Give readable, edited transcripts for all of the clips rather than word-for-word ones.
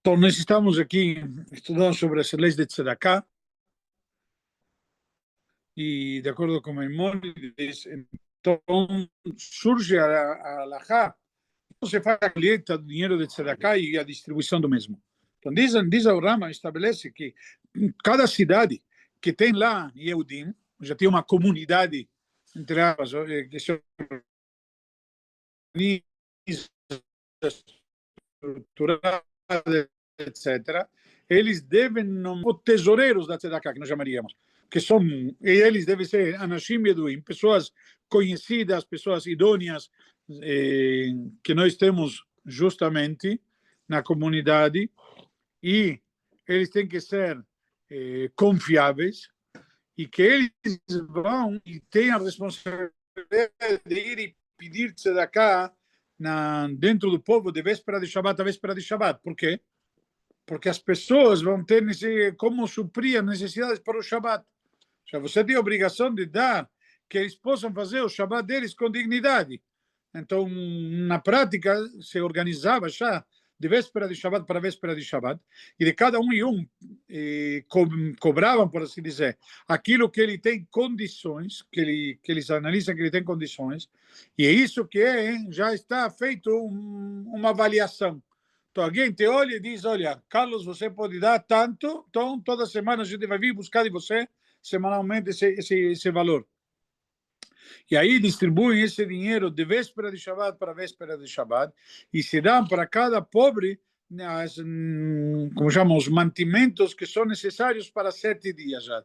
Então, nós estamos aqui estudando sobre as leis de Tzedakah e, de acordo com Maimônides, então surge a Halachá, você faz a colheita do dinheiro de Tzedakah e a distribuição do mesmo. Então, diz o Rama, estabelece que cada cidade que tem lá Yehudim, já tem uma comunidade, entre aspas, que se organiza, estruturada, etc., eles devem os tesoureiros da Tzedakah, que nós chamaríamos, que são, e eles devem ser Anashim Yeduim, pessoas conhecidas, pessoas idôneas, que nós temos justamente na comunidade, e eles têm que ser confiáveis, e que eles vão e têm a responsabilidade de ir e pedir tzedakah dentro do povo de véspera de Shabbat a véspera de Shabbat. Por quê? Porque as pessoas vão ter como suprir as necessidades para o Shabbat. Já você tem a obrigação de dar que eles possam fazer o Shabbat deles com dignidade. Então, na prática, se organizava já de véspera de Shabbat para véspera de Shabbat, e de cada um e um cobravam, por assim dizer, aquilo que ele tem condições, que eles analisam que ele tem condições, e é isso que já está feito uma avaliação. Então, alguém te olha e diz, olha, Carlos, você pode dar tanto, então toda semana a gente vai vir buscar de você semanalmente esse valor. E aí distribuem esse dinheiro de véspera de Shabbat para véspera de Shabbat e se dão para cada pobre como chamam, os mantimentos que são necessários para 7 dias já.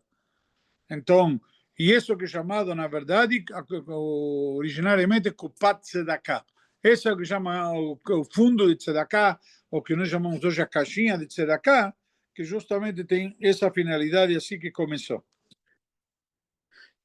Então, e isso que é chamado, na verdade, originariamente, Kupat Tzedakah. Esse é o que chama o fundo de Tzedakah, o que nós chamamos hoje a caixinha de Tzedakah, que justamente tem essa finalidade assim que começou.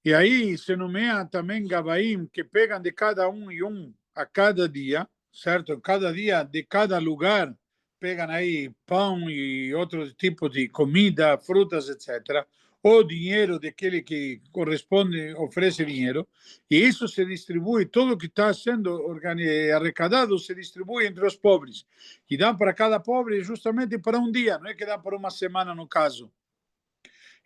E aí se nomeia também Gabaim, que pegam de cada um e um a cada dia, certo? Cada dia de cada lugar, pegam aí pão e outro tipo de comida, frutas, etc. O dinheiro daquele que corresponde, oferece dinheiro, e isso se distribui, tudo que está sendo arrecadado se distribui entre os pobres, e dá para cada pobre justamente para um dia, não é que dá para uma semana no caso.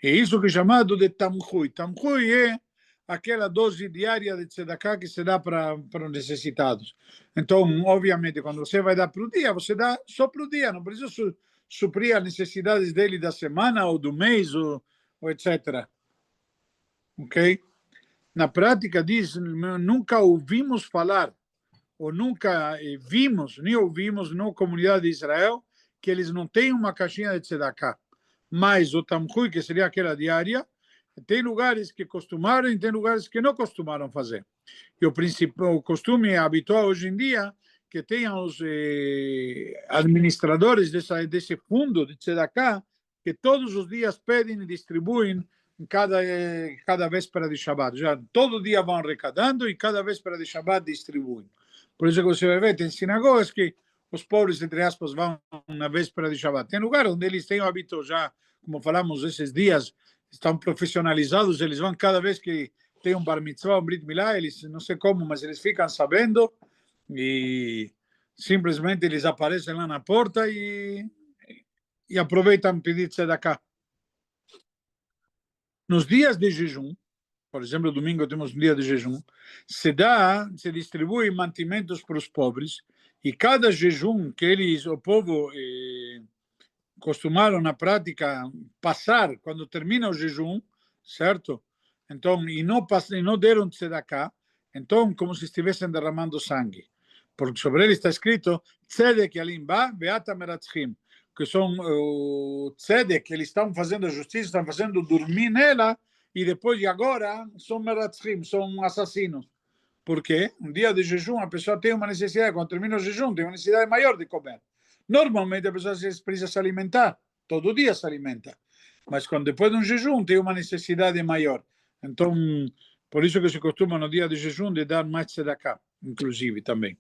É isso que é chamado de tamhui. Tamhui é aquela dose diária de tzedakah que se dá para os necessitados. Então, obviamente, quando você vai dar para o dia, você dá só para o dia, não precisa suprir as necessidades dele da semana ou do mês, ou etc. Ok? Na prática, diz, nunca ouvimos falar, ou nunca vimos, nem ouvimos na comunidade de Israel, que eles não têm uma caixinha de tzedakah. Mas o tamhui, que seria aquela diária, tem lugares que costumaram e tem lugares que não costumaram fazer. E o costume habitual hoje em dia que tenham os administradores desse fundo de tzedakah, que todos os dias pedem e distribuem em cada véspera de Shabbat. Já todo dia vão arrecadando e cada véspera de Shabbat distribuem. Por isso que você vai ver, tem sinagogas que os pobres, entre aspas, vão na véspera de Shabbat. Tem lugar onde eles têm o hábito já, como falamos esses dias, estão profissionalizados, eles vão cada vez que tem um bar mitzvah, um brit milá, eles, não sei como, mas eles ficam sabendo e simplesmente eles aparecem lá na porta e aproveitam pedir tzedakah. Nos dias de jejum, por exemplo, domingo temos um dia de jejum, se distribui mantimentos para os pobres, e cada jejum que o povo costumaram na prática passar quando termina o jejum, certo? Então, e não deram tzedakah, então como se estivessem derramando sangue. Porque sobre ele está escrito tzedek yalim ba beata meratzchim, que são o tzedek, eles estão fazendo a justiça, estão fazendo dormir nela, e depois de agora são meratzchim, são assassinos. Porque um dia de jejum a pessoa tem uma necessidade, quando termina o jejum tem uma necessidade maior de comer. Normalmente a pessoa precisa se alimentar, todo dia se alimenta, mas quando depois de um jejum tem uma necessidade maior. Então, por isso que se costuma no dia de jejum de dar mais tzedakah, inclusive também.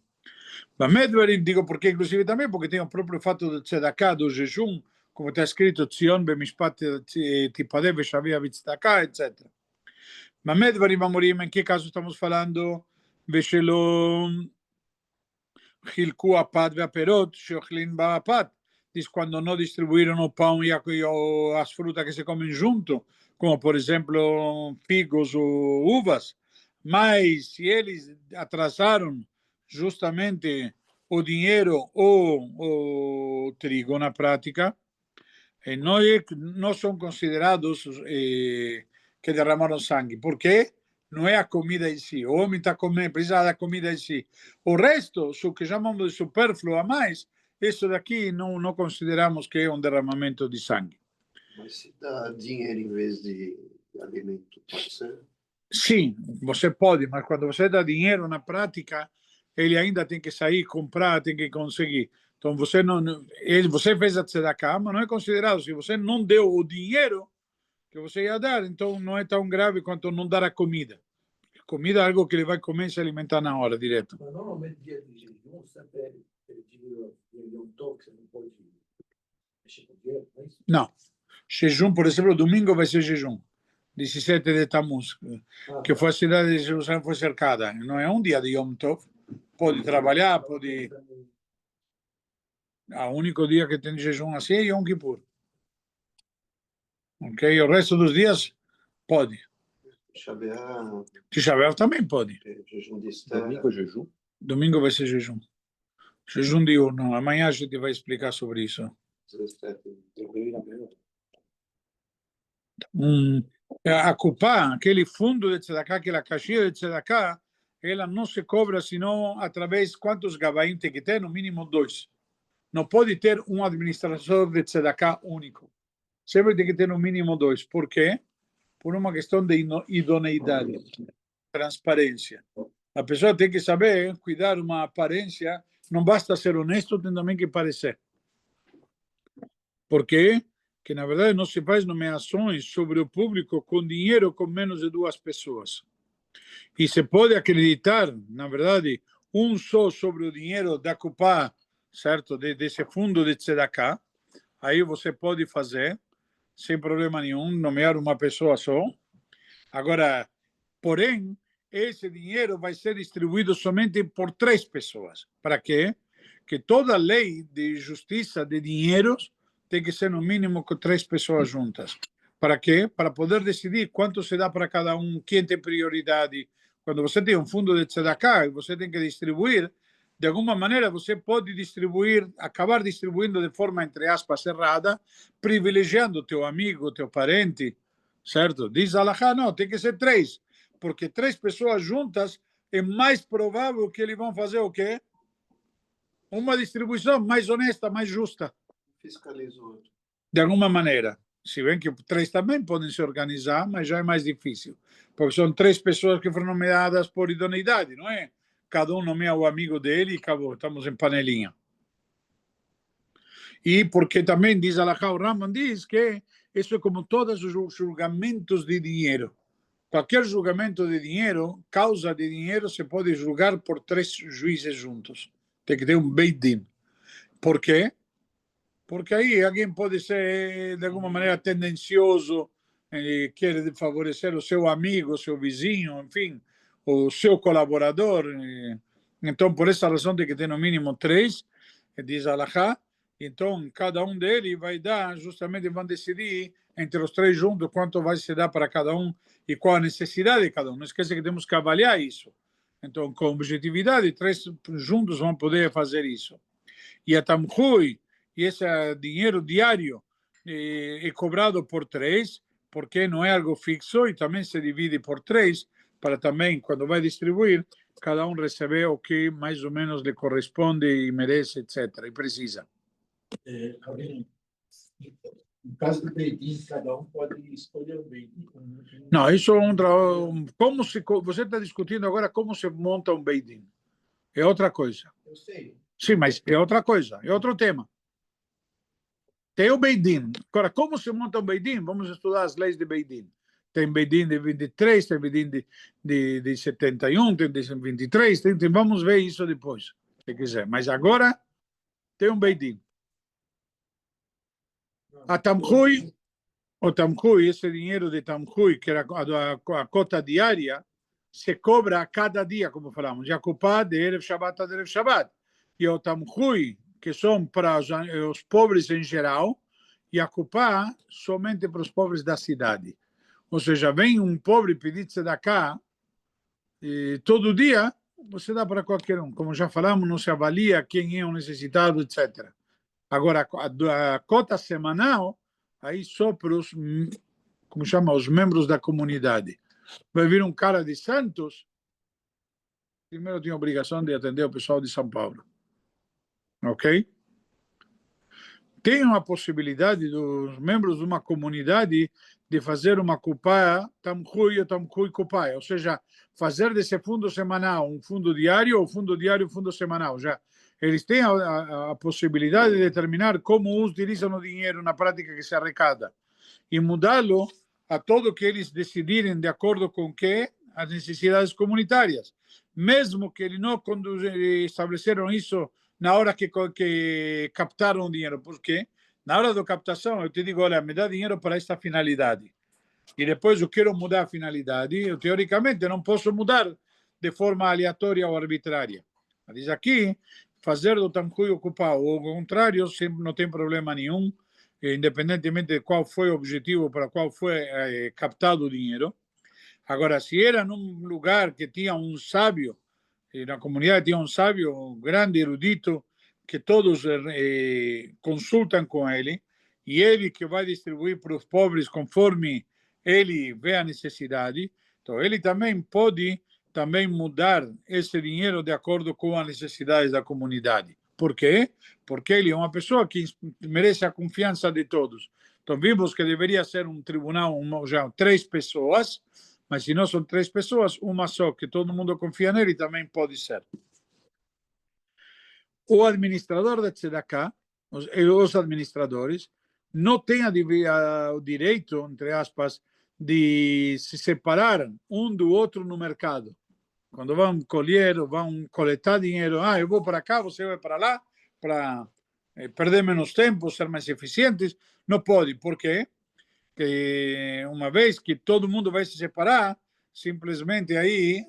Bamedverim, digo porque inclusive também, porque tem o próprio fato do tzedakah, do jejum, como está escrito, Tzion bemishpat tipadeh veshavia v'tzedakah, etc. Bamedverim amorim, em que caso estamos falando? Veshelom חילקו הפת והפירות שאוכלים בפת. diz quando não distribuíram o pão e as frutas que se comem junto, como, por exemplo, figos ou uvas, mas se eles atrasaram justamente o dinheiro ou o trigo na prática, não são considerados que derramaram sangue. Por quê? Não é a comida em si. O homem está comendo, precisa da comida em si. O resto, o que chamamos de supérfluo a mais, isso daqui não consideramos que é um derramamento de sangue. Mas se dá dinheiro em vez de alimento, pode ser? Sim, você pode, mas quando você dá dinheiro na prática, ele ainda tem que sair, comprar, tem que conseguir. Então você fez a tzedakah, mas não é considerado. Se você não deu o dinheiro que você ia dar, então não é tão grave quanto não dar a comida. Comida é algo que ele vai comer e se alimentar na hora, direto. Mas normalmente dia de jejum sempre é dia de um toque, você não pode mexer com dinheiro, não é isso? Não. Jejum, por exemplo, domingo vai ser jejum. 17 de Tammuz, que foi a cidade de Jerusalém foi cercada. Não é um dia de Yom Tov. Pode trabalhar, pode... O único dia que tem jejum assim é Yom Kippur. Ok? O resto dos dias pode. Tisha B'Av também pode. Jejum de Domingo é jejum? Domingo vai ser jejum. Jejum diurno. Amanhã a gente vai explicar sobre isso. 17. A Kupá, aquele fundo de tzedakah, aquela caixinha de tzedakah, ela não se cobra senão através de quantos gabaim tem que ter, no mínimo 2. Não pode ter um administrador de tzedakah único. Sempre tem que ter no mínimo 2. Por quê? Por uma questão de idoneidade, transparência. A pessoa tem que saber cuidar uma aparência, não basta ser honesto, tem também que parecer. Por quê? Que, na verdade, não se faz nomeações sobre o público com dinheiro com menos de 2 pessoas. E se pode acreditar, na verdade, um só sobre o dinheiro da Kupá, certo? Desse fundo de tzedakah, aí você pode fazer, sem problema nenhum, nomear uma pessoa só. Agora, porém, esse dinheiro vai ser distribuído somente por 3 pessoas. Para quê? Que toda lei de justiça de dinheiros tem que ser no mínimo com 3 pessoas juntas. Para quê? Para poder decidir quanto se dá para cada um, quem tem prioridade. Quando você tem um fundo de tzedakah e você tem que distribuir, de alguma maneira você pode distribuir, acabar distribuindo de forma, entre aspas, errada, privilegiando teu amigo, teu parente, certo? Diz Alahá, não, tem que ser 3, porque 3 pessoas juntas é mais provável que eles vão fazer o quê? Uma distribuição mais honesta, mais justa. Fiscalizou. De alguma maneira. Se bem que 3 também podem se organizar, mas já é mais difícil. Porque são 3 pessoas que foram nomeadas por idoneidade, não é? Cada um nomeia o amigo dele e acabou. Estamos em panelinha. E porque também diz Alahá, o Rambam diz que isso é como todos os julgamentos de dinheiro. Qualquer julgamento de dinheiro, causa de dinheiro, se pode julgar por 3 juízes juntos. Tem que ter um Beit Din. Por quê? Porque aí alguém pode ser, de alguma maneira, tendencioso, quer favorecer o seu amigo, o seu vizinho, enfim, o seu colaborador. Então, por essa razão, tem que ter no mínimo 3, diz Alahá. Então, cada um deles vai dar, justamente vão decidir entre os 3 juntos quanto vai se dar para cada um e qual a necessidade de cada um. Não esqueça que temos que avaliar isso. Então, com objetividade, 3 juntos vão poder fazer isso. E a Tamhui, e esse dinheiro diário é cobrado por 3, porque não é algo fixo e também se divide por 3, para também, quando vai distribuir, cada um receber o que mais ou menos lhe corresponde e merece, etc. E precisa. No caso do Beit-Din, cada um pode escolher o Beit-Din. Não, isso é você está discutindo agora como se monta um Beit-Din. É outra coisa. Eu sei. Sim, mas é outra coisa, é outro tema. Tem o Beit Din. Agora, como se monta um Beit Din? Vamos estudar as leis de Beit Din. Tem Beit Din de 23, tem Beit Din de 71, tem de 23, vamos ver isso depois, se quiser. Mas agora tem um Beit Din. A Tamhui, o Tamhui, esse dinheiro de Tamhui, que era a cota diária, se cobra a cada dia, como falamos. Jacupá de Erev Shabbat a Erev Shabbat. E o Tamhui, que são para os pobres em geral, e a Kupá somente para os pobres da cidade. Ou seja, vem um pobre pedir tzedakah, e todo dia você dá para qualquer um. Como já falamos, não se avalia quem é o necessitado, etc. Agora, a cota semanal, aí só para os, como chama, os membros da comunidade. Vai vir um cara de Santos, primeiro tem a obrigação de atender o pessoal de São Paulo. Ok? Tem uma possibilidade dos membros de uma comunidade de fazer uma kupá, tamchui ou tamchui kupá, ou seja, fazer desse fundo semanal um fundo diário, ou fundo diário, fundo semanal. Já eles têm a possibilidade de determinar como utilizam o dinheiro na prática que se arrecada e mudá-lo a todo que eles decidirem de acordo com que as necessidades comunitárias. Mesmo que eles não estabeleceram isso na hora que captaram o dinheiro. Por quê? Na hora da captação, eu te digo, olha, me dá dinheiro para esta finalidade. E depois eu quero mudar a finalidade. Eu, teoricamente, não posso mudar de forma aleatória ou arbitrária. Mas aqui, fazer do tamchui ocupar ou o contrário, sempre não tem problema nenhum, independentemente de qual foi o objetivo para qual foi captado o dinheiro. Agora, se era num lugar que tinha um sábio, e na comunidade tinha um sábio, um grande erudito, que todos consultam com ele, e ele que vai distribuir para os pobres conforme ele vê a necessidade, então ele também pode mudar esse dinheiro de acordo com as necessidades da comunidade. Por quê? Porque ele é uma pessoa que merece a confiança de todos. Então vimos que deveria ser um tribunal, já 3 pessoas, mas se não são 3 pessoas, uma só, que todo mundo confia nele, também pode ser. O administrador da tzedakah, os administradores, não têm o direito, entre aspas, de se separar um do outro no mercado. Quando vão colher, vão coletar dinheiro, eu vou para cá, você vai para lá, para perder menos tempo, ser mais eficientes, não pode. Por quê? Que uma vez que todo mundo vai se separar, simplesmente aí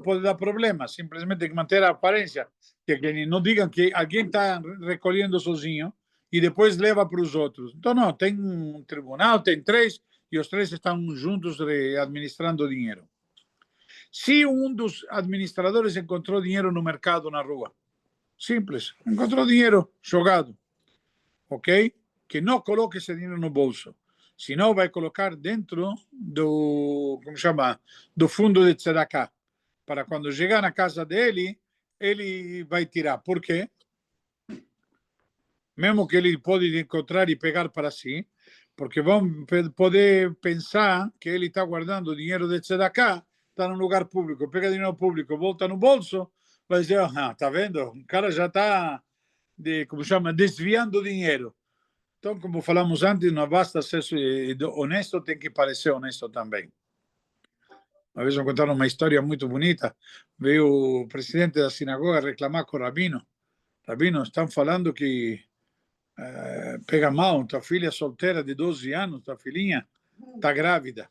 pode dar problema. Simplesmente tem que manter a aparência, que não digam que alguém está recolhendo sozinho e depois leva para os outros. Então, não, tem um tribunal, tem 3, e os 3 estão juntos administrando o dinheiro. Se um dos administradores encontrou dinheiro no mercado, na rua, simples, encontrou dinheiro jogado, ok? Que não coloque esse dinheiro no bolso. Senão vai colocar dentro do, como chama, do fundo de tzedakah. Para quando chegar na casa dele, ele vai tirar. Por quê? Mesmo que ele pode encontrar e pegar para si, porque vão poder pensar que ele está guardando dinheiro de tzedakah, está num lugar público, pega dinheiro público, volta no bolso, vai dizer, tá vendo? O cara já está, como chama, desviando dinheiro. Então, como falamos antes, não basta ser honesto, tem que parecer honesto também. Uma vez me contaram uma história muito bonita. Veio o presidente da sinagoga reclamar com o rabino. Rabino, estão falando que pega mal, tua filha solteira de 12 anos, tua filhinha, está grávida.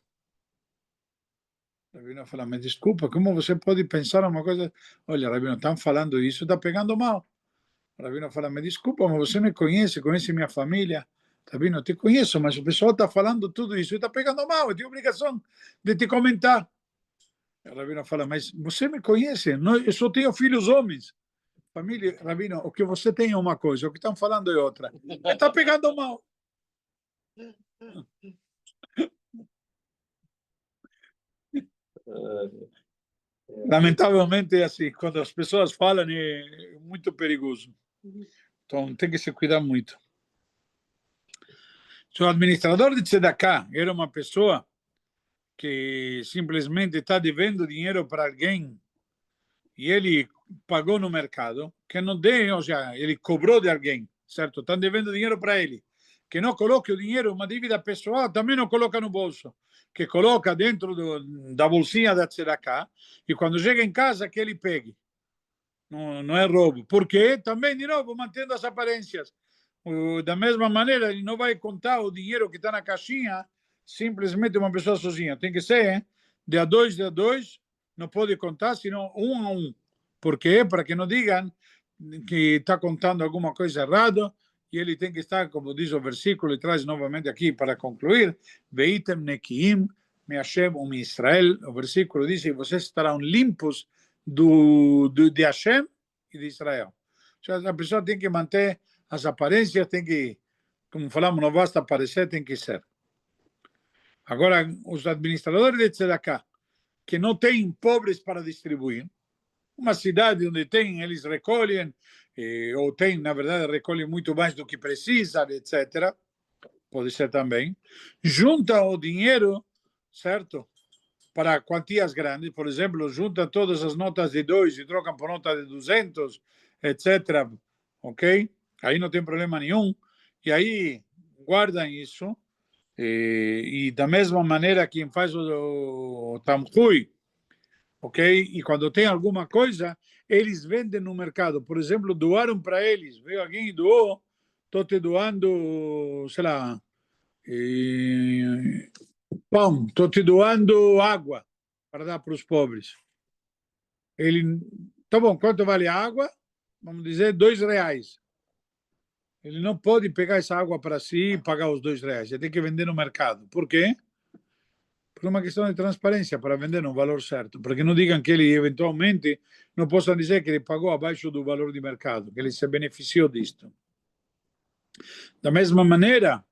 O rabino fala, me desculpa, como você pode pensar uma coisa? Olha, rabino, estão falando isso, está pegando mal. O rabino fala, me desculpa, mas você me conhece minha família. Rabino, te conheço, mas o pessoal está falando tudo isso e está pegando mal, eu tenho obrigação de te comentar. O rabino fala, mas você me conhece, eu só tenho filhos homens. Família, rabino, o que você tem é uma coisa, o que estão falando é outra. Está pegando mal. Lamentavelmente é assim, quando as pessoas falam é muito perigoso. Então tem que se cuidar muito. O administrador de tzedakah era uma pessoa que simplesmente está devendo dinheiro para alguém e ele pagou no mercado, que não dê, ou seja, ele cobrou de alguém, certo? Estão devendo dinheiro para ele. Que não coloque o dinheiro, uma dívida pessoal, também não coloca no bolso. Que coloca dentro da bolsinha da tzedakah e quando chega em casa que ele pegue. Não é roubo. Porque também, de novo, mantendo as aparências. Da mesma maneira, ele não vai contar o dinheiro que está na caixinha simplesmente uma pessoa sozinha. Tem que ser de a dois, não pode contar, senão 1 a 1. Por quê? Para que não digam que está contando alguma coisa errada, e ele tem que estar, como diz o versículo, e traz novamente aqui para concluir, Veitem nekiim me Hashem me Israel, o versículo diz, vocês estarão limpos de Hashem e de Israel. Ou seja, a pessoa tem que manter as aparências, tem que, como falamos, não basta aparecer, tem que ser. Agora, os administradores de Tzedakah, que não têm pobres para distribuir, uma cidade onde tem, eles recolhem, ou tem, na verdade, recolhem muito mais do que precisa, etc. Pode ser também. Junta o dinheiro, certo? Para quantias grandes, por exemplo, junta todas as notas de 2 e trocam por nota de 200, etc. Ok? Aí não tem problema nenhum. E aí guardam isso. E da mesma maneira quem faz o Tamhui, ok? E quando tem alguma coisa, eles vendem no mercado. Por exemplo, doaram para eles. Veio alguém e doou. Estou te doando, sei lá, pão. Estou te doando água para dar para os pobres. Ele, tá bom, quanto vale a água? Vamos dizer, R$2. Ele não pode pegar essa água para si e pagar os R$2. Ele tem que vender no mercado. Por quê? Por uma questão de transparência, para vender no valor certo. Para que não digam que ele, eventualmente, não possam dizer que ele pagou abaixo do valor de mercado, que ele se beneficiou disto. Da mesma maneira,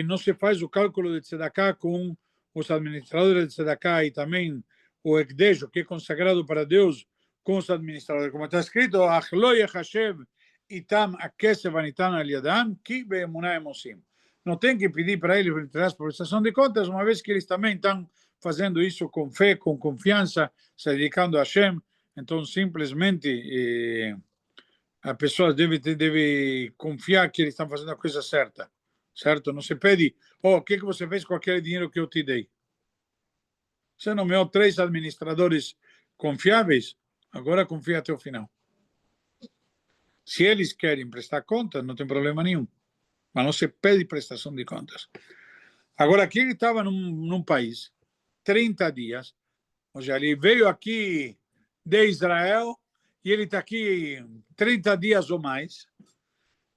não se faz o cálculo de Tzedakah com os administradores de Tzedakah e também o Ekdesh, que é consagrado para Deus, com os administradores. Como está escrito, Achlo yechashev itam akesef anitan al yadam ki beemunah em osim. Não tem que pedir para eles retirar a prestação de contas, uma vez que eles também estão fazendo isso com fé, com confiança, se dedicando a Hashem. Então, simplesmente, a pessoa deve confiar que eles estão fazendo a coisa certa, certo? Não se pede, o que você fez com aquele dinheiro que eu te dei? Você nomeou 3 administradores confiáveis, agora confia até o final. Se eles querem prestar contas, não tem problema nenhum. Mas não se pede prestação de contas. Agora, aqui ele estava num país, 30 dias, ou seja, ele veio aqui de Israel e ele está aqui 30 dias ou mais.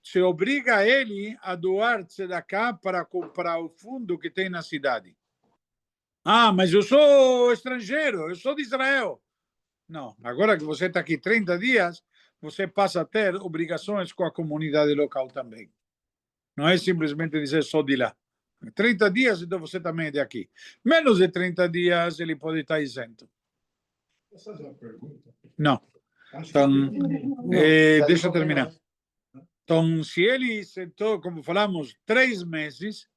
Se obriga ele a doar tzedakah para comprar o fundo que tem na cidade. Ah, mas eu sou estrangeiro, eu sou de Israel. Não, agora que você está aqui 30 dias, você passa a ter obrigações com a comunidade local também. Não é simplesmente dizer só de lá. 30 dias, então você também é de aqui. Menos de 30 dias, ele pode estar isento. Posso fazer uma pergunta? Não. Então, deixa eu terminar. Então, se ele sentou, como falamos, 3 meses,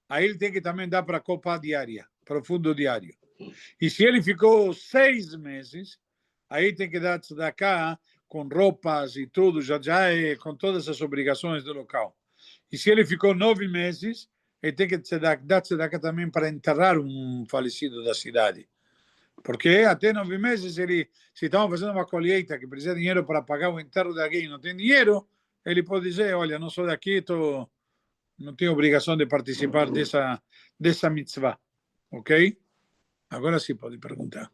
aí ele tem que também dar para a copa diária, para o fundo diário. E se ele ficou 6 meses, aí tem que dar tzedakah com roupas e tudo, já é com todas as obrigações do local. E se ele ficou 9 meses, ele tem que dar tzedakah também para enterrar um falecido da cidade. Porque até 9 meses, se estão fazendo uma colheita que precisa de dinheiro para pagar o enterro de alguém e não tem dinheiro, ele pode dizer, olha, não sou daqui, não tenho obrigação de participar dessa mitzvah. Ok? Agora sim pode perguntar.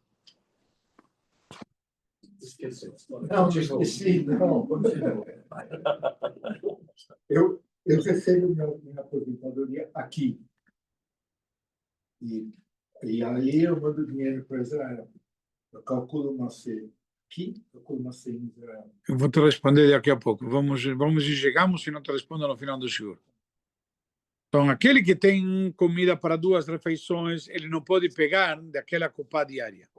Esqueceu. Não, esqueci. Não, eu recebo minha aposentadoria aqui. E aí eu mando dinheiro para Israel. Eu calculo uma C aqui, calculo uma C em Israel. Eu vou te responder daqui a pouco. Vamos e chegamos, se não te respondo no final do show. Então, aquele que tem comida para 2 refeições, ele não pode pegar daquela copa diária.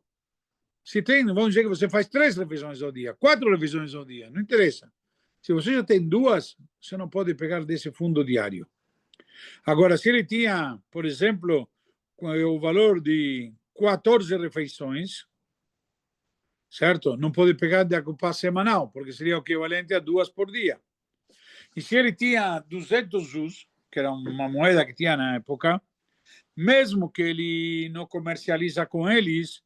Se tem, vamos dizer que você faz 3 refeições ao dia, 4 refeições ao dia, não interessa. Se você já tem 2, você não pode pegar desse fundo diário. Agora, se ele tinha, por exemplo, o valor de 14 refeições, certo? Não pode pegar da copa semanal, porque seria o equivalente a 2 por dia. E se ele tinha 200 zuz, que era uma moeda que tinha na época, mesmo que ele não comercializa com eles,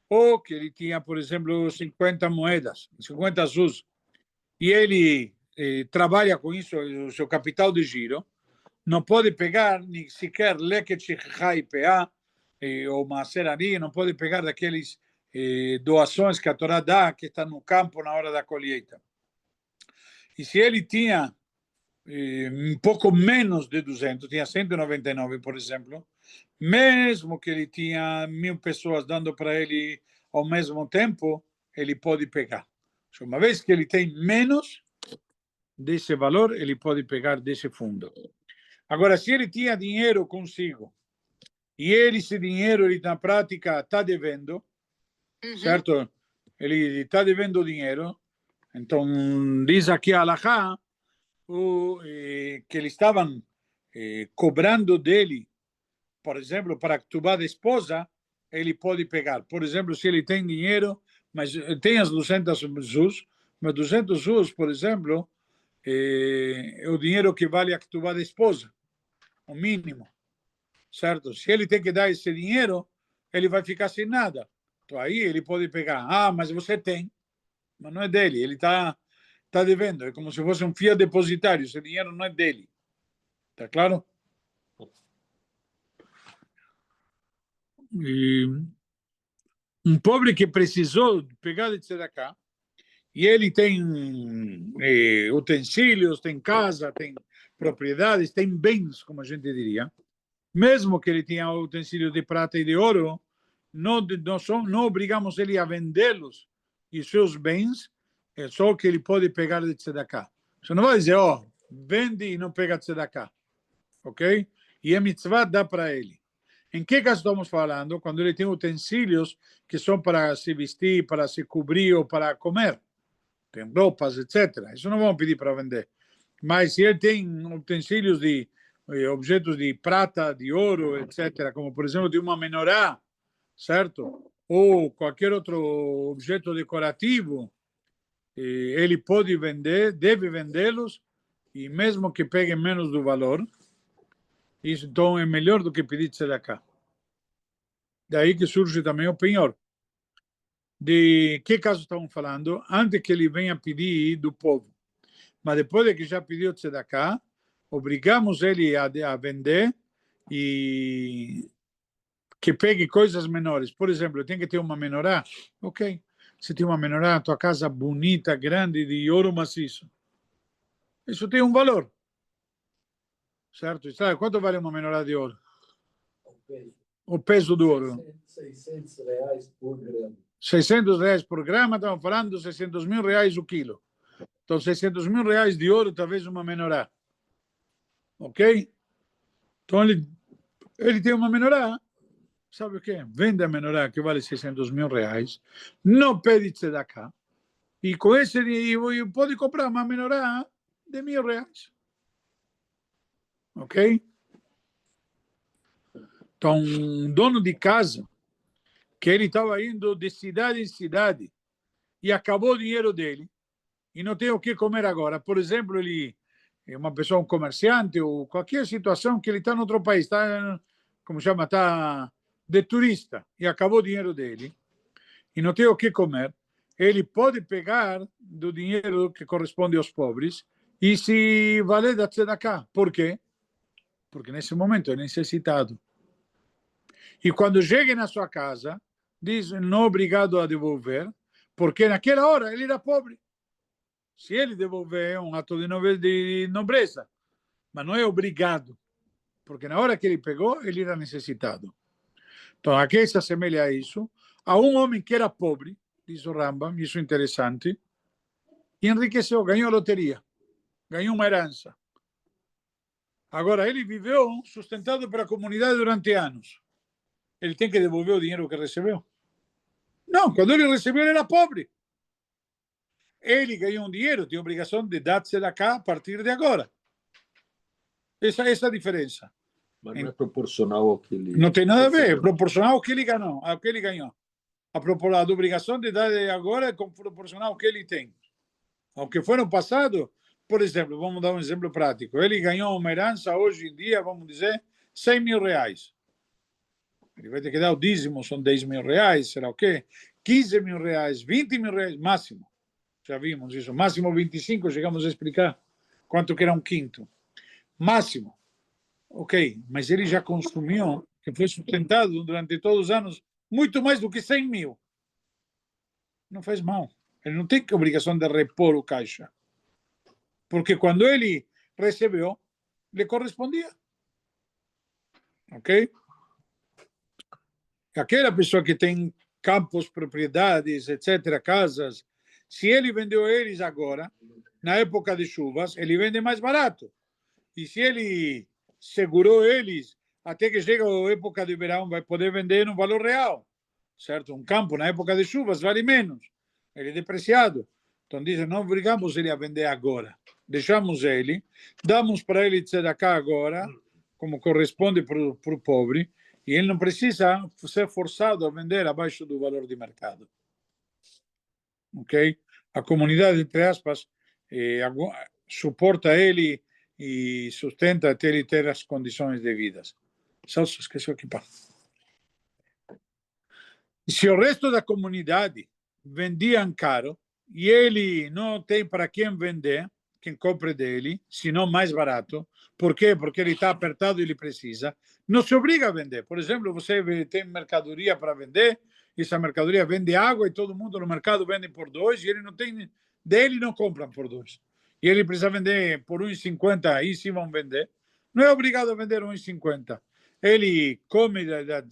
ou que ele tinha, por exemplo, 50 moedas, 50 zuz, e ele trabalha com isso, o seu capital de giro, não pode pegar nem sequer leket shechá IPA, ou maserani, não pode pegar daqueles doações que a Torá dá, que está no campo na hora da colheita. E se ele tinha um pouco menos de 200, tinha 199, por exemplo, mesmo que ele tinha 1.000 pessoas dando para ele ao mesmo tempo, ele pode pegar. Uma vez que ele tem menos desse valor, ele pode pegar desse fundo. Agora, se ele tinha dinheiro consigo, e ele, esse dinheiro, ele na prática está devendo, certo? Ele está devendo dinheiro, então diz aqui a Alahá que eles estavam cobrando dele, por exemplo, para a Ktubá da esposa, ele pode pegar. Por exemplo, se ele tem dinheiro, mas tem as 200 zuz, mas 200 zuz, por exemplo, é o dinheiro que vale a Ktubá da esposa, o mínimo, certo? Se ele tem que dar esse dinheiro, ele vai ficar sem nada. Então aí ele pode pegar. Ah, mas você tem, mas não é dele, ele está devendo, é como se fosse um fiat depositário, esse dinheiro não é dele. Está claro? E um pobre que precisou pegar de tzedakah, e ele tem utensílios, tem casa, tem propriedades, tem bens, como a gente diria, mesmo que ele tenha utensílios de prata e de ouro, não obrigamos ele a vendê-los e seus bens, é só que ele pode pegar de tzedakah. Você não vai dizer, vende e não pega tzedakah, ok? E a mitzvah dá para ele. Em que caso estamos falando? Quando ele tem utensílios que são para se vestir, para se cobrir ou para comer. Tem roupas, etc. Isso não vamos pedir para vender. Mas se ele tem utensílios de objetos de prata, de ouro, etc., como por exemplo de uma menorá, certo? Ou qualquer outro objeto decorativo, ele pode vender, deve vendê-los, e mesmo que pegue menos do valor, isso então é melhor do que pedir tzedakah. Daí que surge também o penhor. De que caso estamos falando? Antes que ele venha pedir do povo. Mas depois de que já pediu tzedakah, obrigamos ele a vender e que pegue coisas menores. Por exemplo, tem que ter uma menorá. Ok. Se tem uma menorá na tua casa bonita, grande, de ouro maciço. Isso tem um valor. Certo? Sabe quanto vale uma menorá de ouro? O peso do ouro. R$600 por grama. R$600 por grama, estamos falando de R$600.000 o quilo. Então, R$600.000 de ouro, talvez uma menorá. Ok? Então, ele tem uma menorá. Sabe o quê? Vende a menorá que vale R$600.000, não pede tzedakah, e com esse dinheiro pode comprar uma menorá de R$1.000. Ok? Então, um dono de casa, que ele estava indo de cidade em cidade, e acabou o dinheiro dele, e não tem o que comer agora. Por exemplo, ele é uma pessoa, um comerciante, ou qualquer situação que ele está em outro país, está, como chama, está de turista, e acabou o dinheiro dele, e não tem o que comer, ele pode pegar do dinheiro que corresponde aos pobres e se valer da tzedakah. Por quê? Porque nesse momento é necessitado. E quando chegue na sua casa, diz não obrigado a devolver, porque naquela hora ele era pobre. Se ele devolver, é um ato de nobreza, mas não é obrigado, porque na hora que ele pegou, ele era necessitado. Então, aqui se assemelha a isso, a um homem que era pobre, diz o Rambam, isso é interessante, e enriqueceu, ganhou a loteria, ganhou uma herança. Agora, ele viveu sustentado pela comunidade durante anos. Ele tem que devolver o dinheiro que recebeu? Não, quando ele recebeu, ele era pobre. Ele ganhou um dinheiro, tem obrigação de dar tzedakah a partir de agora. Essa é a diferença. Mas não é proporcional ao que ele... Não tem nada a ver, é proporcional ao que ele ganhou. Ao que ele ganhou. A obrigação de dar agora é proporcional ao que ele tem. Ao que foi no passado, por exemplo, vamos dar um exemplo prático. Ele ganhou uma herança hoje em dia, vamos dizer, R$100.000. Ele vai ter que dar o dízimo, são R$10.000, será o quê? R$15.000, R$20.000, máximo. Já vimos isso. Máximo 25, chegamos a explicar quanto que era um quinto. Máximo. Ok, mas ele já consumiu, que foi sustentado durante todos os anos, muito mais do que 100.000. Não faz mal. Ele não tem obrigação de repor o caixa. porque quando ele recebeu, lhe correspondia. Ok? Aquela pessoa que tem campos, propriedades, etc., casas, se ele vendeu eles agora, na época de chuvas, ele vende mais barato. E se ele segurou eles até que chega a época de verão, vai poder vender no valor real, certo? Um campo na época de chuvas vale menos, ele é depreciado. Então dizem, não obrigamos ele a vender agora, deixamos ele, damos para ele tzedakah agora, como corresponde para o pobre, e ele não precisa ser forçado a vender abaixo do valor de mercado. Ok? A comunidade, entre aspas, suporta ele e sustenta até ele ter as condições devidas. Celso, esqueceu aqui. Se o resto da comunidade vendiam caro e ele não tem para quem vender, quem compre dele, senão mais barato, por quê? Porque ele está apertado e ele precisa, não se obriga a vender. Por exemplo, você tem mercadoria para vender, essa mercadoria vende água e todo mundo no mercado vende por 2 e ele não tem, dele não compram por 2. E ele precisa vender por 1,50, aí sim vão vender. Não é obrigado a vender 1,50. Ele come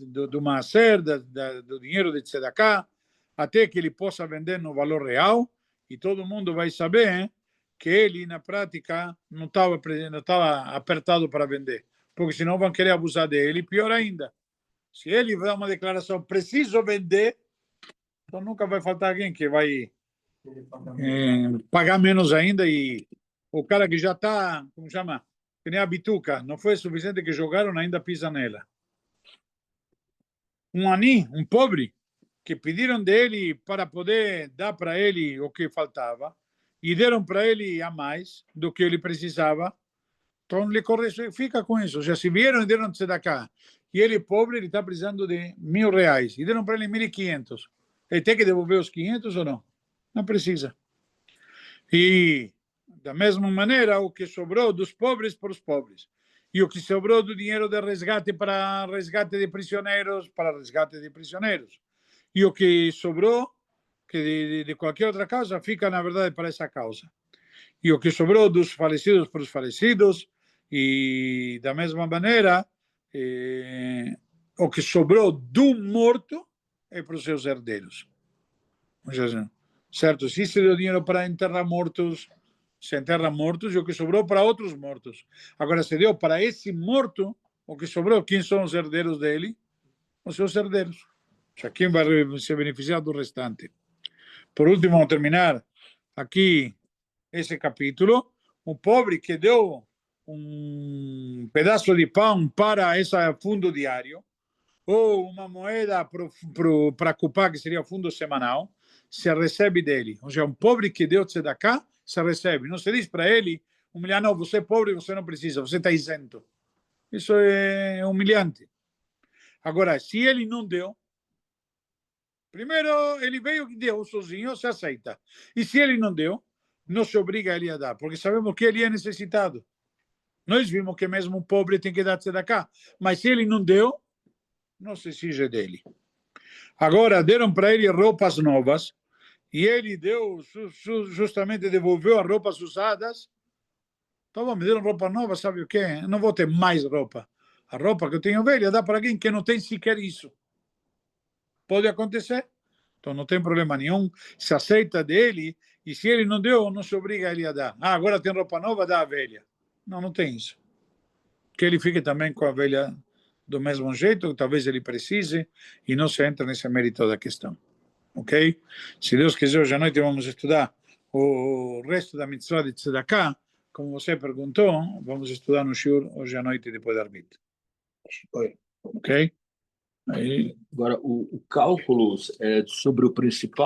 do maaser, do dinheiro de tzedakah, até que ele possa vender no valor real, e todo mundo vai saber que ele, na prática, não estava apertado para vender, porque senão vão querer abusar dele, pior ainda. Se ele dá uma declaração, preciso vender, então nunca vai faltar alguém que vai pagar menos ainda, e o cara que já está, como chama, que nem a bituca, não foi suficiente que jogaram, ainda pisa nela. Um ani, um pobre, que pediram dele para poder dar para ele o que faltava, e deram para ele a mais do que ele precisava, então ele fica com isso. Já se vieram e deram tzedakah, e ele pobre, ele está precisando de R$1.000, e deram para ele 1.500. Ele tem que devolver os 500 ou não? Não precisa. E, da mesma maneira, o que sobrou dos pobres para os pobres, e o que sobrou do dinheiro de resgate para resgate de prisioneiros, para resgate de prisioneiros, e o que sobrou que de qualquer outra causa fica, na verdade, para essa causa. E o que sobrou dos falecidos para os falecidos, e da mesma maneira, o que sobrou do morto é para os seus herdeiros. Certo? Se se deu dinheiro para enterrar mortos, se enterra mortos, e o que sobrou para outros mortos. Agora, se deu para esse morto, o que sobrou, quem são os herdeiros dele? Os seus herdeiros. O sea, quem vai se beneficiar do restante? Por último, vamos terminar aqui esse capítulo. Um pobre que deu um pedaço de pão para esse fundo diário, ou uma moeda para Kupá, que seria o fundo semanal, se recebe dele. Ou seja, um pobre que deu tzedakah, se recebe. Não se diz para ele, humilhar, não, você é pobre, você não precisa, você está isento. Isso é humilhante. Agora, se ele não deu, primeiro, ele veio e deu sozinho, se aceita. E se ele não deu, não se obriga a ele a dar, porque sabemos que ele é necessitado. Nós vimos que mesmo o pobre tem que dar tzedakah, mas se ele não deu, não se exige dele. Agora, deram para ele roupas novas, e ele deu, justamente devolveu as roupas usadas. Então, me deram roupa nova, sabe o quê? Eu não vou ter mais roupa. A roupa que eu tenho velha dá para alguém que não tem sequer isso. Pode acontecer. Então não tem problema nenhum, se aceita dele, e se ele não deu, não se obriga a ele a dar. Ah, agora tem roupa nova, dá a velha. Não, não tem isso. Que ele fique também com a velha do mesmo jeito, talvez ele precise, e não se entra nesse mérito da questão. Ok? Se Deus quiser, hoje à noite vamos estudar o resto da mitzvah de tzedakah, como você perguntou, vamos estudar no shiur hoje à noite depois da Arbit. Ok? Aí... Agora, o cálculo sobre o principal